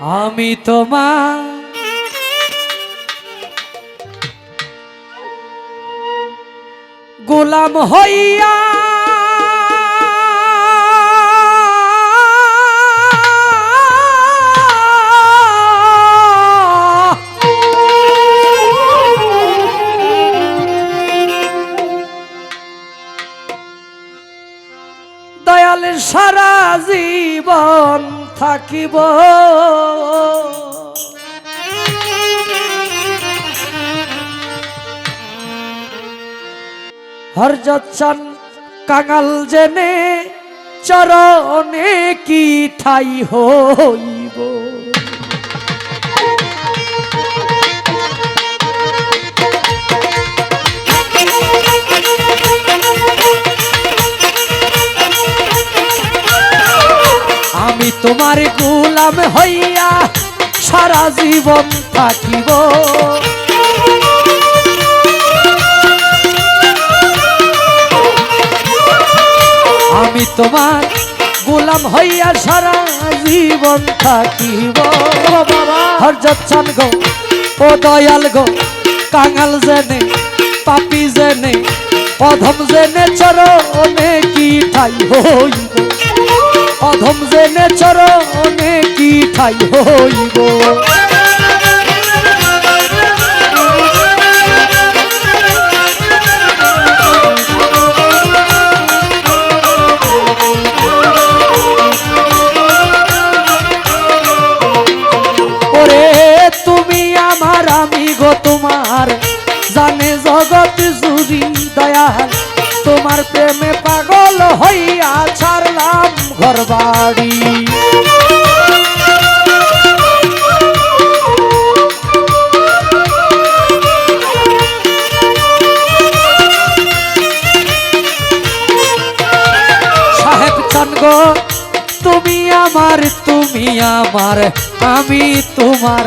আমি তোমার গোলাম হইয়া দয়ালের সারা জীবন থাকিব হরজত চান কাঙাল জেনে চরণে কি ঠাই হইব আমি তোমার গোলাম হইয়া সারা জীবন থাকিব আমি তোমার গোলাম হইয়া সারা জীবন থাকিব হরজত চান গো ও দয়াল গো কাঙাল জেনে পাপী জেনে অধম জেনে চরণে কি ঠাই হইব অধম জেনে চরণে কি ঠাই হইব ওরে তুমি আমার আমি গো তোমার জানে জগৎ জুড়ি দয়াল তোমার প্রেমে পাগল হইয়া ছাড়লাম ঘরবাড়ি সাহেব চান গো তুমি আমার আমি তোমার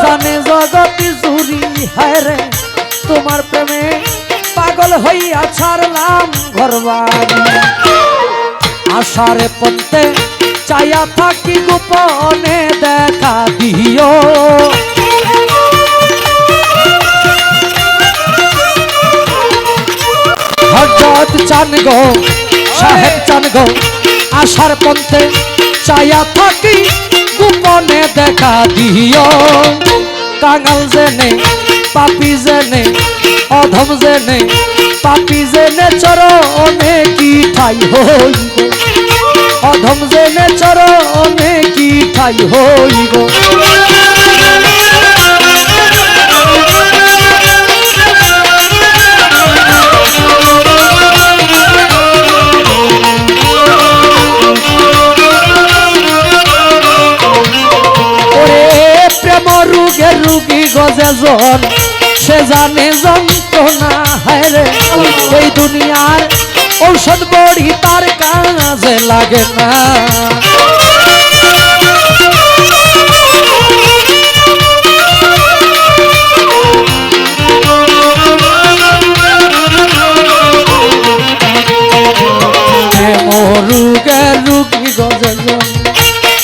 জানে জগৎ জুড়ি হায় রে তোমার প্রেমে পাগল হইয়া ছাড়লাম ঘরবাড়ি আশার পন্থে চাইয়া থাকি গোপনে দেখা দিও হযরত চান গো সাহেব চান গো আশার পন্থে চাইয়া থাকি গোপনে দেখা দিও কাঙাল জেনে পাপী জেনে অধম জেনে পাপী জেনে চরণে কি ঠাই হইব অধম জেনে চরণে কি ঠাই হইব রুগী গজে জন সে জানে যন্ত্রণা হায় রে এই দুনিয়ার ঔষধ বড়ি তার কাজে লাগে না রুগী গজে জন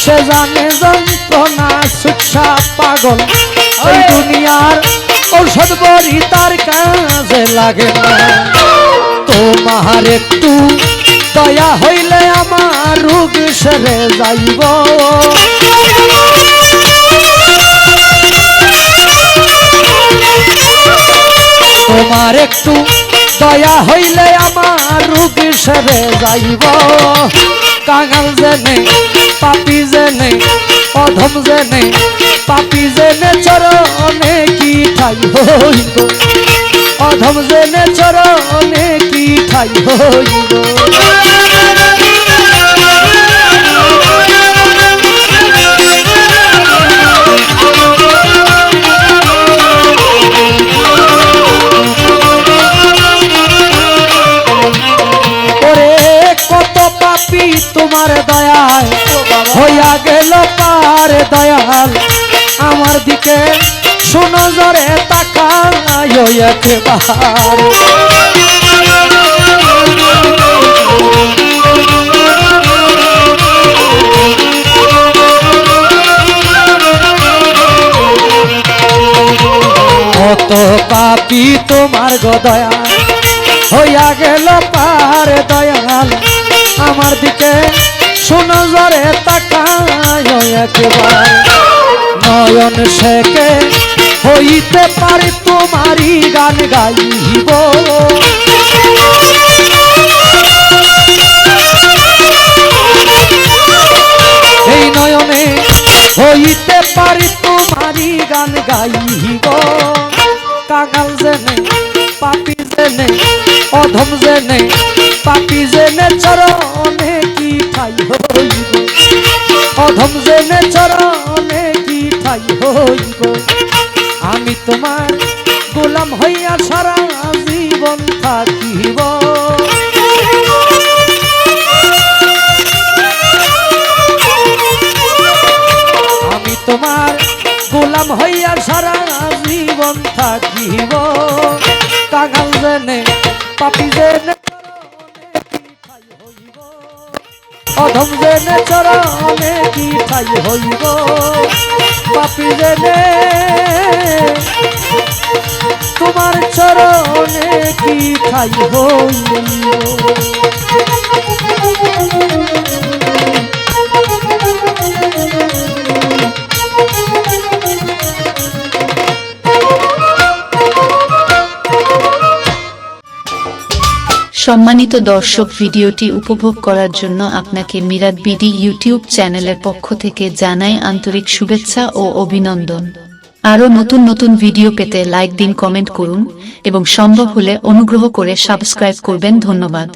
সে জানে যন্ত্রণা শিক্ষা পাগল এই দুনিয়ার ঔষধ বড়ি তার কাজে লাগে না তোমার একটু দয়া হইলে আমার রোগ সেরে যাইব তোমার একটু দয়া হইলে আমার রোগ সেরে যাইব কাঙাল জেনে পাপী জেনে অধম জেনে পাপী জেনে চরণে কি ঠাই হইব অধম জেনে চরণে কি ঠাই হইব তোমার দয়ায় হইয়া গেল পার দয়াল আমার দিকে শোনো জরে তাকায় একবার তোমার গো দয়াল হইয়া গেল পার দয়াল আমার দিকে শোনো জরে তাকায় একবার নয়ন শেখে হইতে পারি তোমারই গান গাইব এই নয়নে হইতে পারি তোমারই গান গাইব কাঙাল জেনে পাপি জেনে অধম জেনে পাপি জেনে চরণে কি ঠাই হইব অধম জেনে চরণে কি ঠাই হইব আমি তোমার গোলাম হইয়া সারা জীবন থাকিব আমি তোমার গোলাম হইয়া সারা জীবন থাকিব কাঙাল জেনে পাপি জেনে অধম জেনে চরণে কি ঠাই হইব পাপি জেনে তোমার চরণে কি ঠাই হইব সম্মানিত দর্শক, ভিডিওটি উপভোগ করার জন্য আপনাকে মিরাত বিডি ইউটিউব চ্যানেলের পক্ষ থেকে জানাই আন্তরিক শুভেচ্ছা ও অভিনন্দন। আরও নতুন নতুন ভিডিও পেতে লাইক দিন, কমেন্ট করুন এবং সম্ভব হলে অনুগ্রহ করে সাবস্ক্রাইব করবেন। ধন্যবাদ।